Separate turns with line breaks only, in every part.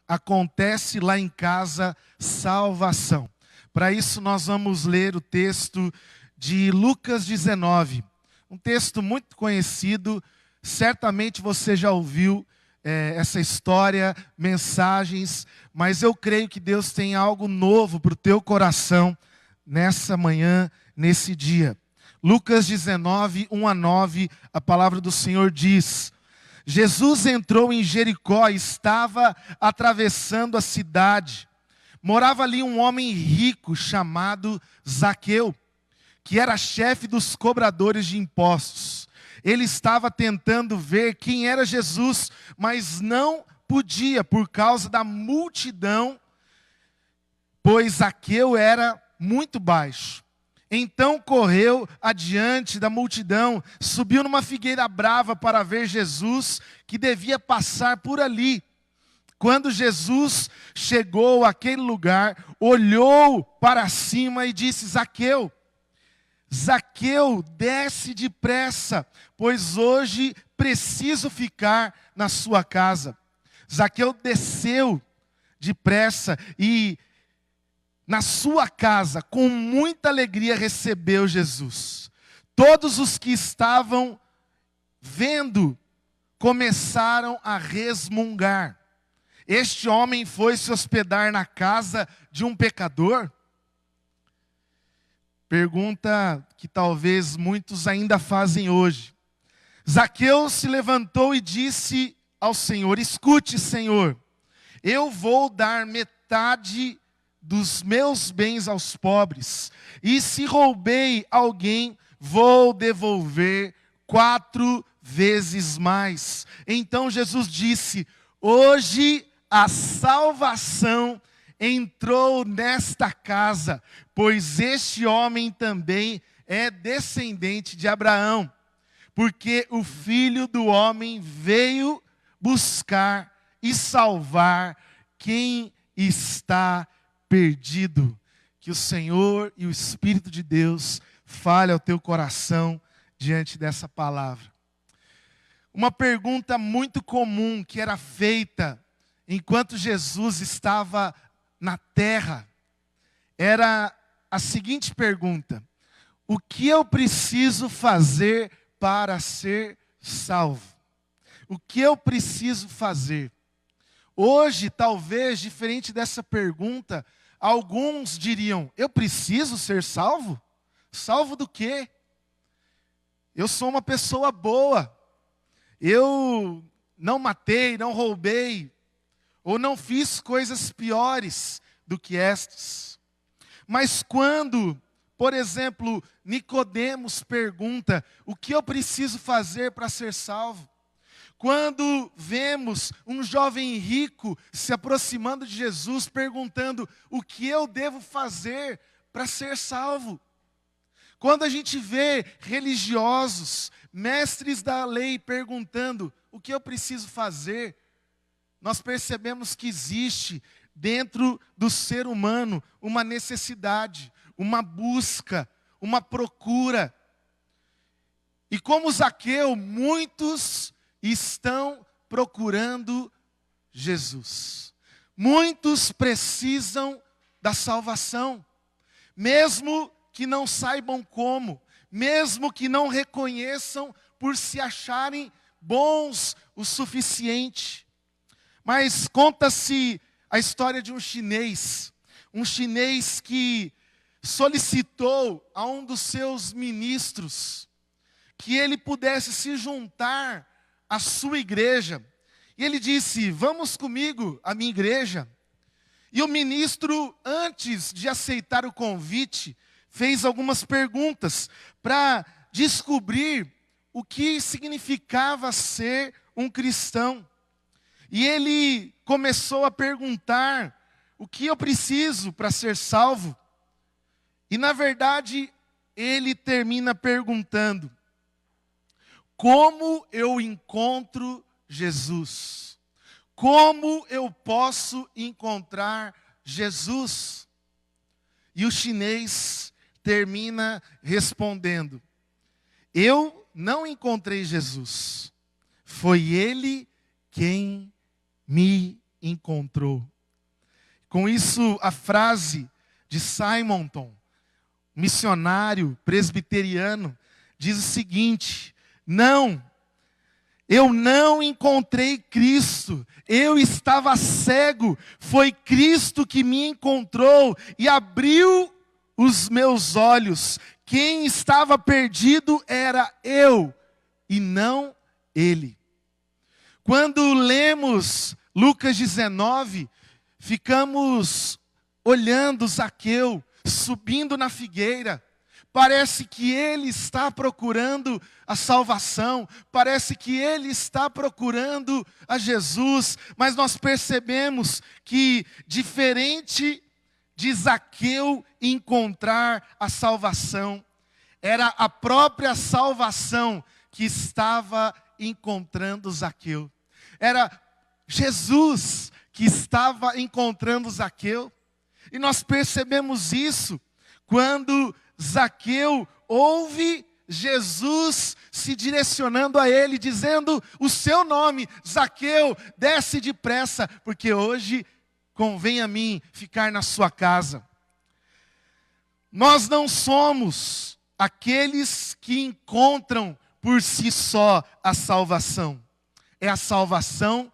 acontece lá em casa salvação. Para isso nós vamos ler o texto de Lucas 19, um texto muito conhecido, certamente você já ouviu essa história, mensagens, mas eu creio que Deus tem algo novo para o teu coração nessa manhã, nesse dia. Lucas 19, 1 a 9, a palavra do Senhor diz: Jesus entrou em Jericó e estava atravessando a cidade. Morava ali um homem rico chamado Zaqueu, que era chefe dos cobradores de impostos. Ele estava tentando ver quem era Jesus, mas não podia por causa da multidão, pois Zaqueu era muito baixo. Então correu adiante da multidão, subiu numa figueira brava para ver Jesus, que devia passar por ali. Quando Jesus chegou àquele lugar, olhou para cima e disse: Zaqueu, Zaqueu, desce depressa, pois hoje preciso ficar na sua casa. Zaqueu desceu depressa e na sua casa, com muita alegria, recebeu Jesus. Todos os que estavam vendo começaram a resmungar. Este homem foi se hospedar na casa de um pecador? Pergunta que talvez muitos ainda fazem hoje. Zaqueu se levantou e disse ao Senhor: escute, Senhor, eu vou dar metade dos meus bens aos pobres, e se roubei alguém, vou devolver 4 vezes mais. Então Jesus disse: hoje a salvação entrou nesta casa, pois este homem também é descendente de Abraão, porque o Filho do Homem veio buscar e salvar quem está perdido. Que o Senhor e o Espírito de Deus fale ao teu coração diante dessa palavra. Uma pergunta muito comum que era feita enquanto Jesus estava na terra era a seguinte pergunta: o que eu preciso fazer para ser salvo? O que eu preciso fazer? Hoje, talvez, diferente dessa pergunta, alguns diriam: eu preciso ser salvo? Salvo do quê? Eu sou uma pessoa boa. Eu não matei, não roubei, ou não fiz coisas piores do que estas. Mas quando, por exemplo, Nicodemos pergunta: o que eu preciso fazer para ser salvo? Quando vemos um jovem rico se aproximando de Jesus, perguntando: o que eu devo fazer para ser salvo? Quando a gente vê religiosos, mestres da lei perguntando: o que eu preciso fazer? Nós percebemos que existe dentro do ser humano uma necessidade, uma busca, uma procura. E como Zaqueu, muitos estão procurando Jesus. Muitos precisam da salvação, mesmo que não saibam como, mesmo que não reconheçam por se acharem bons o suficiente. Mas conta-se a história de um chinês que solicitou a um dos seus ministros que ele pudesse se juntar à sua igreja. E ele disse: vamos comigo à minha igreja. E o ministro, antes de aceitar o convite, fez algumas perguntas para descobrir o que significava ser um cristão. E ele começou a perguntar: o que eu preciso para ser salvo? E na verdade, ele termina perguntando: como eu encontro Jesus? Como eu posso encontrar Jesus? E o chinês termina respondendo: eu não encontrei Jesus, foi Ele quem me encontrou. Com isso, a frase de Simonton, missionário presbiteriano, diz o seguinte: não, eu não encontrei Cristo, eu estava cego, foi Cristo que me encontrou e abriu os meus olhos. Quem estava perdido era eu e não ele. Quando lemos Lucas 19, ficamos olhando Zaqueu subindo na figueira. Parece que ele está procurando a salvação, parece que ele está procurando a Jesus, mas nós percebemos que, diferente de Zaqueu encontrar a salvação, era a própria salvação que estava encontrando Zaqueu. Era Jesus que estava encontrando Zaqueu. E nós percebemos isso quando Zaqueu ouve Jesus se direcionando a ele, dizendo o seu nome: Zaqueu, desce depressa, porque hoje convém a mim ficar na sua casa. Nós não somos aqueles que encontram por si só a salvação. É a salvação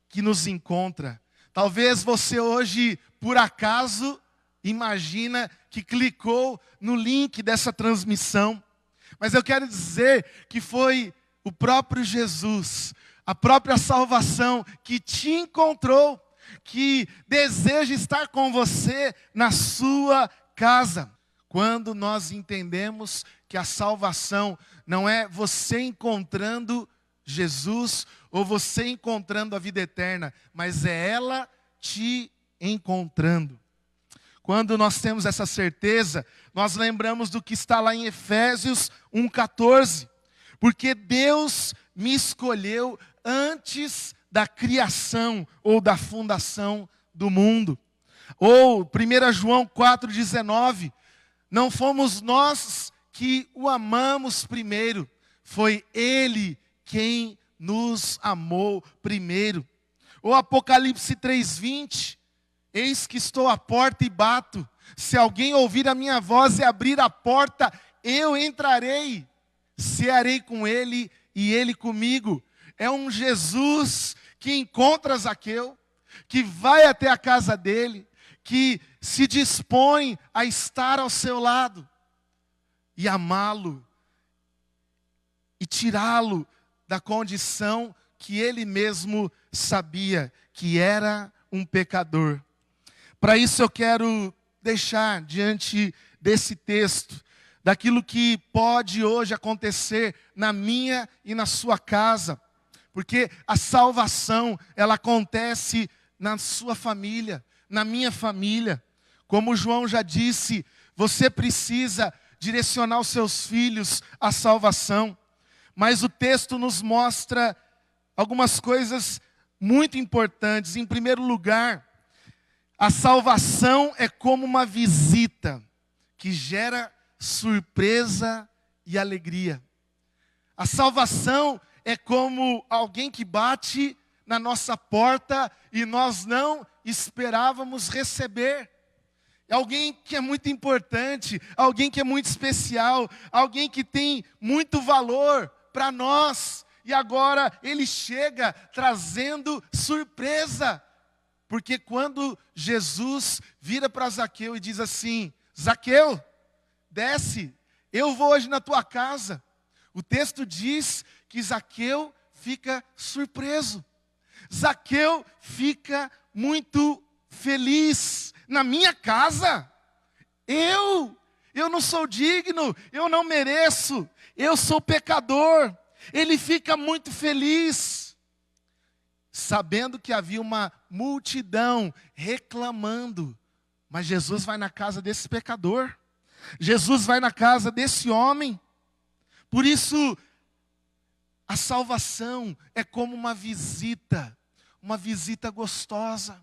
que nos encontra. Talvez você hoje, por acaso, imagina que clicou no link dessa transmissão. Mas eu quero dizer que foi o próprio Jesus, a própria salvação que te encontrou, que deseja estar com você na sua casa. Quando nós entendemos que a salvação não é você encontrando Jesus ou você encontrando a vida eterna, mas é ela te encontrando. Quando nós temos essa certeza, nós lembramos do que está lá em Efésios 1,14. Porque Deus me escolheu antes da criação ou da fundação do mundo. Ou 1 João 4,19. Não fomos nós que o amamos primeiro, foi Ele quem nos amou primeiro. Ou Apocalipse 3,20. Eis que estou à porta e bato. Se alguém ouvir a minha voz e abrir a porta, eu entrarei. Cearei com ele e ele comigo. É um Jesus que encontra Zaqueu, que vai até a casa dele, que se dispõe a estar ao seu lado e amá-lo e tirá-lo da condição que ele mesmo sabia que era um pecador. Para isso eu quero deixar diante desse texto, daquilo que pode hoje acontecer na minha e na sua casa, porque a salvação, ela acontece na sua família, na minha família. Como João já disse, você precisa direcionar os seus filhos à salvação, mas o texto nos mostra algumas coisas muito importantes. Em primeiro lugar, a salvação é como uma visita que gera surpresa e alegria. A salvação é como alguém que bate na nossa porta e nós não esperávamos receber. É alguém que é muito importante, alguém que é muito especial, alguém que tem muito valor para nós. E agora ele chega trazendo surpresa. Porque quando Jesus vira para Zaqueu e diz assim: Zaqueu, desce, eu vou hoje na tua casa. O texto diz que Zaqueu fica surpreso. Zaqueu fica muito feliz. Na minha casa? Eu não sou digno, eu não mereço, eu sou pecador. Ele fica muito feliz, sabendo que havia uma multidão reclamando. Mas Jesus vai na casa desse pecador. Jesus vai na casa desse homem. Por isso, a salvação é como uma visita gostosa.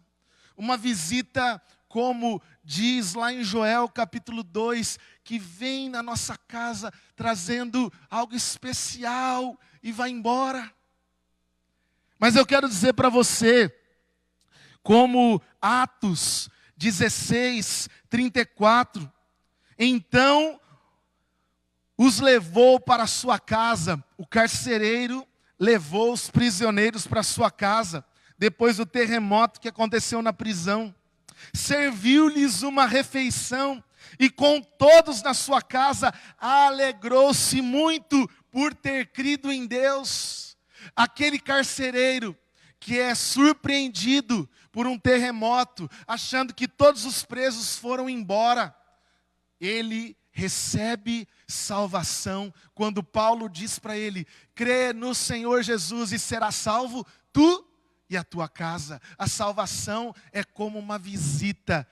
Uma visita, como diz lá em Joel capítulo 2, que vem na nossa casa trazendo algo especial e vai embora. Mas eu quero dizer para você como Atos 16, 34. Então os levou para sua casa. O carcereiro levou os prisioneiros para sua casa, depois do terremoto que aconteceu na prisão. Serviu-lhes uma refeição, e com todos na sua casa alegrou-se muito por ter crido em Deus. Aquele carcereiro que é surpreendido por um terremoto, achando que todos os presos foram embora, ele recebe salvação quando Paulo diz para ele: crê no Senhor Jesus e será salvo tu e a tua casa. A salvação é como uma visita,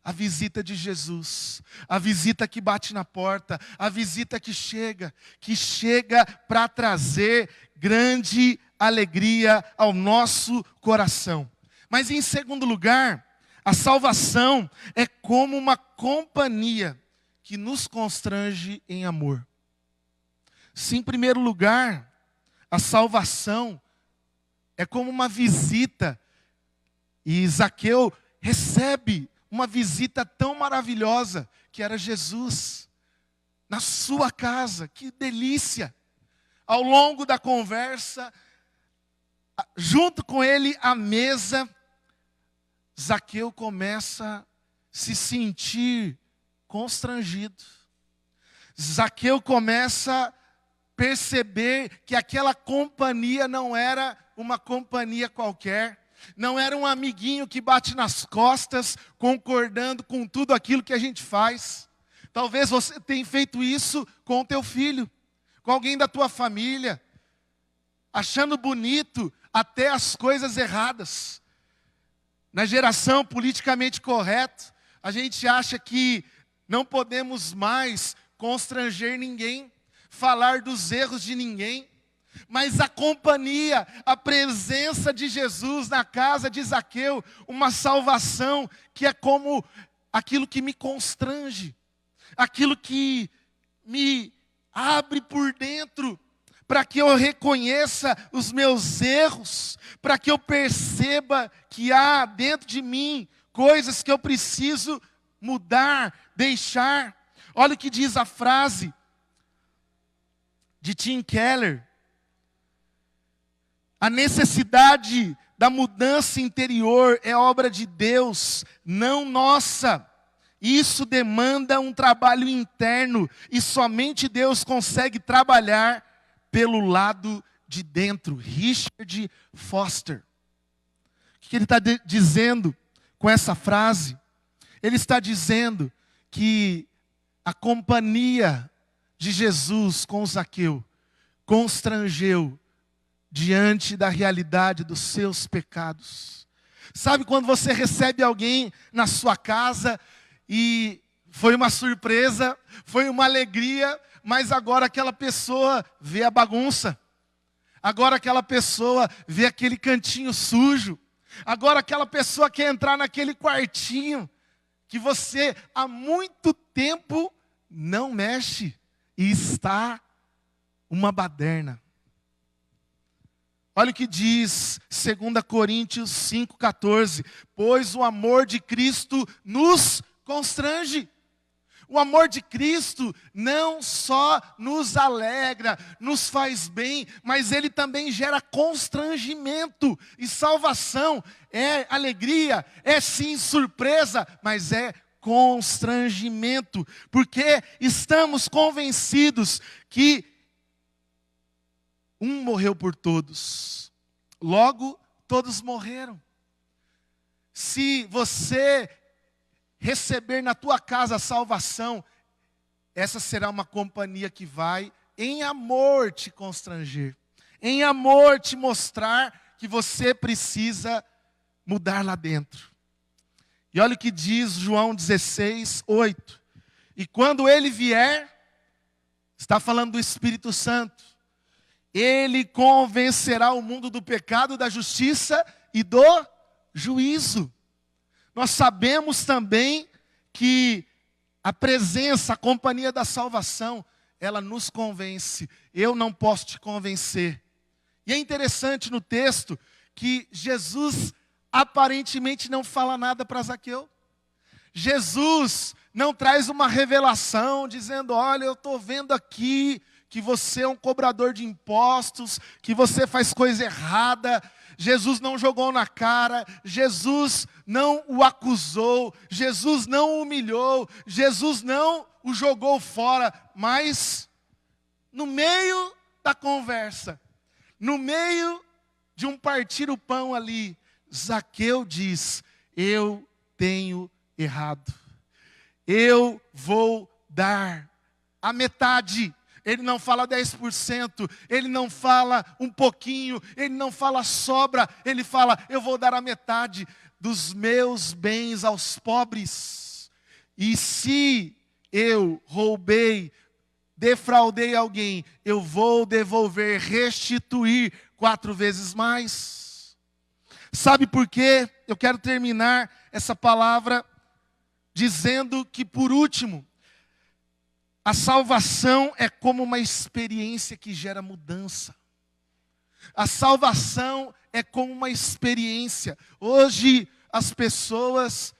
a visita de Jesus, a visita que bate na porta, a visita que chega para trazer grande alegria ao nosso coração. Mas em segundo lugar, a salvação é como uma companhia que nos constrange em amor. Se em primeiro lugar, a salvação é como uma visita, e Zaqueu recebe uma visita tão maravilhosa, que era Jesus, na sua casa. Que delícia! Ao longo da conversa, junto com ele à mesa, Zaqueu começa a se sentir constrangido. Zaqueu começa a perceber que aquela companhia não era uma companhia qualquer, não era um amiguinho que bate nas costas, concordando com tudo aquilo que a gente faz. Talvez você tenha feito isso com o teu filho, com alguém da tua família, achando bonito até as coisas erradas. Na geração politicamente correta, a gente acha que não podemos mais constranger ninguém, falar dos erros de ninguém. Mas a companhia, a presença de Jesus na casa de Zaqueu, uma salvação que é como aquilo que me constrange, aquilo que me abre por dentro, para que eu reconheça os meus erros, para que eu perceba que há dentro de mim coisas que eu preciso mudar, deixar. Olha o que diz a frase de Tim Keller: a necessidade da mudança interior é obra de Deus, não nossa. Isso demanda um trabalho interno, e somente Deus consegue trabalhar pelo lado de dentro. Richard Foster. O que ele está dizendo com essa frase? Ele está dizendo que a companhia de Jesus com Zaqueu constrangeu diante da realidade dos seus pecados. Sabe quando você recebe alguém na sua casa e foi uma surpresa, foi uma alegria, mas agora aquela pessoa vê a bagunça, agora aquela pessoa vê aquele cantinho sujo, agora aquela pessoa quer entrar naquele quartinho que você há muito tempo não mexe e está uma baderna. Olha o que diz 2 Coríntios 5,14. Pois o amor de Cristo nos constrange. O amor de Cristo não só nos alegra, nos faz bem, mas ele também gera constrangimento. E salvação é alegria, é sim surpresa, mas é constrangimento. Porque estamos convencidos que um morreu por todos, logo todos morreram. Se você receber na tua casa a salvação, essa será uma companhia que vai em amor te constranger, em amor te mostrar que você precisa mudar lá dentro. E olha o que diz João 16:8. E quando ele vier, está falando do Espírito Santo, ele convencerá o mundo do pecado, da justiça e do juízo. Nós sabemos também que a presença, a companhia da salvação, ela nos convence. Eu não posso te convencer. E é interessante no texto que Jesus aparentemente não fala nada para Zaqueu. Jesus não traz uma revelação dizendo: olha, eu estou vendo aqui que você é um cobrador de impostos, que você faz coisa errada. Jesus não jogou na cara, Jesus não o acusou, Jesus não o humilhou, Jesus não o jogou fora, mas no meio da conversa, no meio de um partir o pão ali, Zaqueu diz: eu tenho errado, eu vou dar a metade. Ele não fala 10%, ele não fala um pouquinho, ele não fala sobra, ele fala: eu vou dar a metade dos meus bens aos pobres. E se eu roubei, defraudei alguém, eu vou devolver, restituir 4 vezes mais. Sabe por quê? Eu quero terminar essa palavra dizendo que, por último, a salvação é como uma experiência que gera mudança. A salvação é como uma experiência. Hoje as pessoas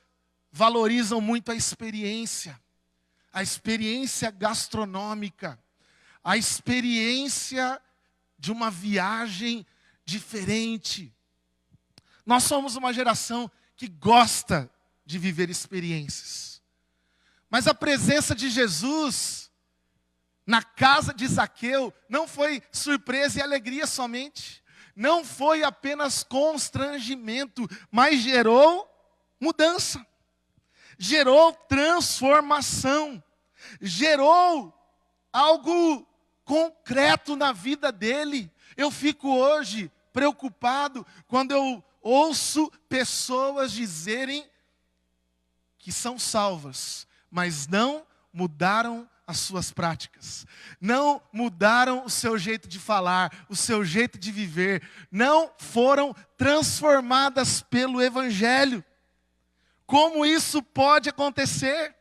valorizam muito a experiência gastronômica, a experiência de uma viagem diferente. Nós somos uma geração que gosta de viver experiências. Mas a presença de Jesus na casa de Zaqueu não foi surpresa e alegria somente. Não foi apenas constrangimento, mas gerou mudança. Gerou transformação. Gerou algo concreto na vida dele. Eu fico hoje preocupado quando eu ouço pessoas dizerem que são salvas, mas não mudaram as suas práticas, não mudaram o seu jeito de falar, o seu jeito de viver, não foram transformadas pelo Evangelho. Como isso pode acontecer?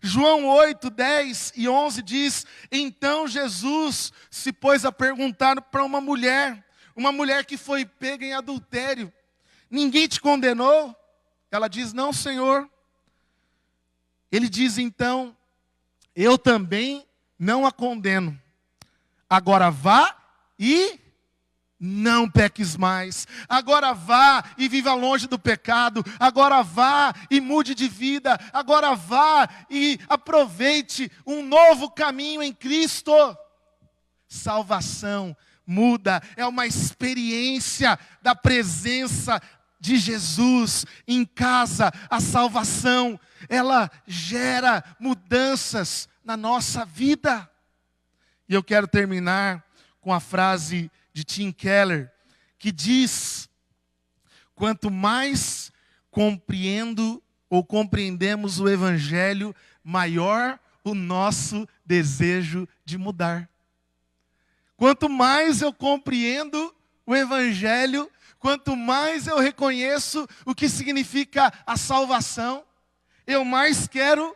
João 8, 10 e 11 diz: então Jesus se pôs a perguntar para uma mulher que foi pega em adultério: ninguém te condenou? Ela diz: não, Senhor. Ele diz então: eu também não a condeno. Agora vá e não peques mais. Agora vá e viva longe do pecado. Agora vá e mude de vida. Agora vá e aproveite um novo caminho em Cristo. Salvação muda, é uma experiência da presença de Jesus em casa. A salvação, ela gera mudanças na nossa vida. E eu quero terminar com a frase de Tim Keller, que diz: quanto mais compreendemos o Evangelho, maior o nosso desejo de mudar. Quanto mais eu compreendo o Evangelho, quanto mais eu reconheço o que significa a salvação, eu mais quero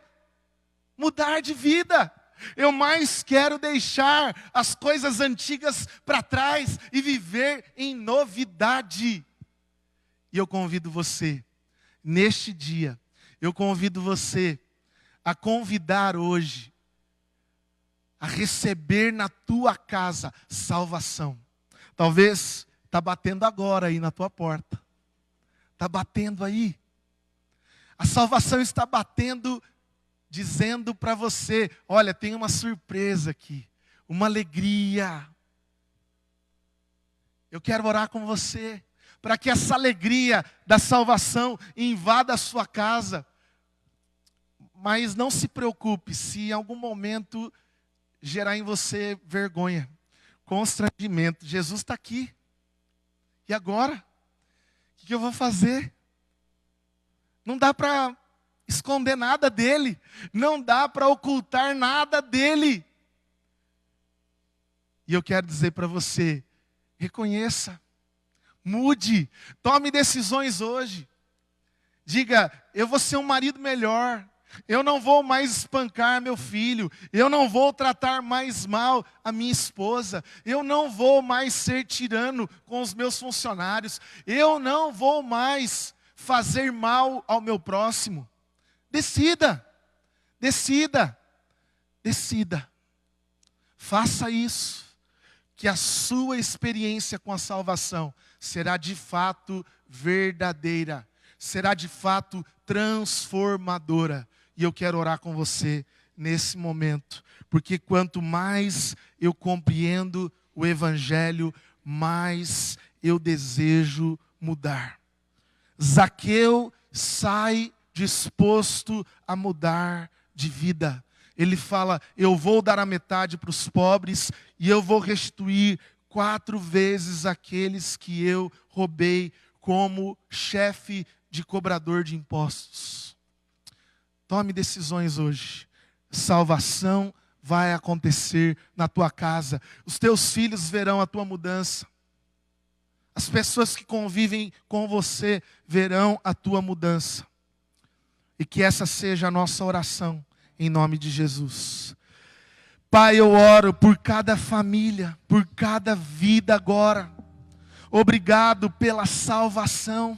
mudar de vida. Eu mais quero deixar as coisas antigas para trás e viver em novidade. E eu convido você, neste dia, eu convido você a convidar hoje, a receber na tua casa salvação. Talvez está batendo agora aí na tua porta. Está batendo aí. A salvação está batendo, dizendo para você: olha, tem uma surpresa aqui, uma alegria. Eu quero orar com você, para que essa alegria da salvação invada a sua casa. Mas não se preocupe se em algum momento gerar em você vergonha, constrangimento. Jesus está aqui. E agora? O que eu vou fazer? Não dá para esconder nada dele. Não dá para ocultar nada dele. E eu quero dizer para você: reconheça, mude, tome decisões hoje. Diga: eu vou ser um marido melhor. Eu não vou mais espancar meu filho. Eu não vou tratar mais mal a minha esposa. Eu não vou mais ser tirano com os meus funcionários. Eu não vou mais fazer mal ao meu próximo. Decida, decida, decida. Faça isso, que a sua experiência com a salvação será de fato verdadeira, será de fato transformadora. E eu quero orar com você nesse momento, porque quanto mais eu compreendo o Evangelho, mais eu desejo mudar. Zaqueu sai disposto a mudar de vida. Ele fala: eu vou dar a metade para os pobres e eu vou restituir 4 vezes aqueles que eu roubei como chefe de cobrador de impostos. Tome decisões hoje. Salvação vai acontecer na tua casa. Os teus filhos verão a tua mudança. As pessoas que convivem com você verão a tua mudança. E que essa seja a nossa oração, em nome de Jesus. Pai, eu oro por cada família, por cada vida agora. Obrigado pela salvação.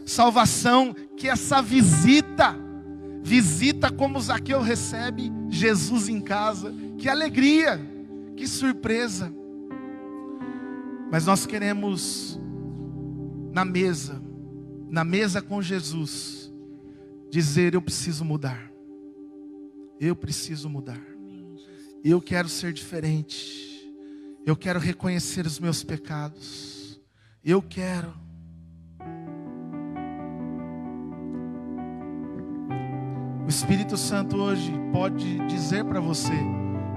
Salvação que essa visita como Zaqueu recebe Jesus em casa. Que alegria, que surpresa. Mas nós queremos na mesa com Jesus, dizer: eu preciso mudar. Eu preciso mudar. Eu quero ser diferente. Eu quero reconhecer os meus pecados. Eu quero. O Espírito Santo hoje pode dizer para você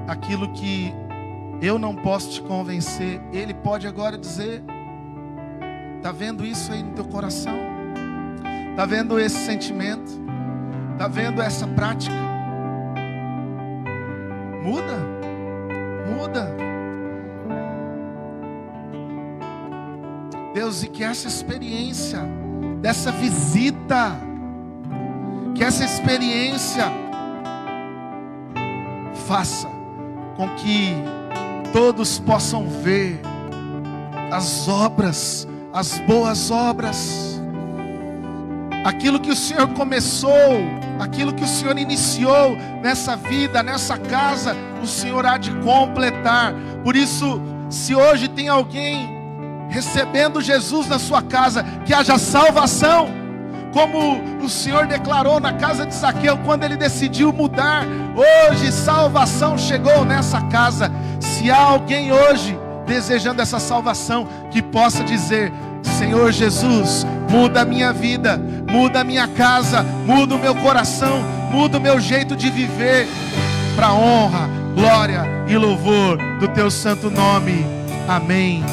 aquilo que eu não posso te convencer. Ele pode agora dizer. Está vendo isso aí no teu coração? Está vendo esse sentimento? Está vendo essa prática? Muda. Muda. Deus, e que essa experiência, dessa visita, que essa experiência faça com que todos possam ver as obras, as boas obras, aquilo que o Senhor começou, aquilo que o Senhor iniciou nessa vida, nessa casa, o Senhor há de completar. Por isso, se hoje tem alguém recebendo Jesus na sua casa, que haja salvação, como o Senhor declarou na casa de Zaqueu, quando ele decidiu mudar. Hoje salvação chegou nessa casa. Se há alguém hoje desejando essa salvação, que possa dizer: Senhor Jesus, muda a minha vida, muda a minha casa, muda o meu coração, muda o meu jeito de viver, para honra, glória e louvor do teu santo nome. Amém.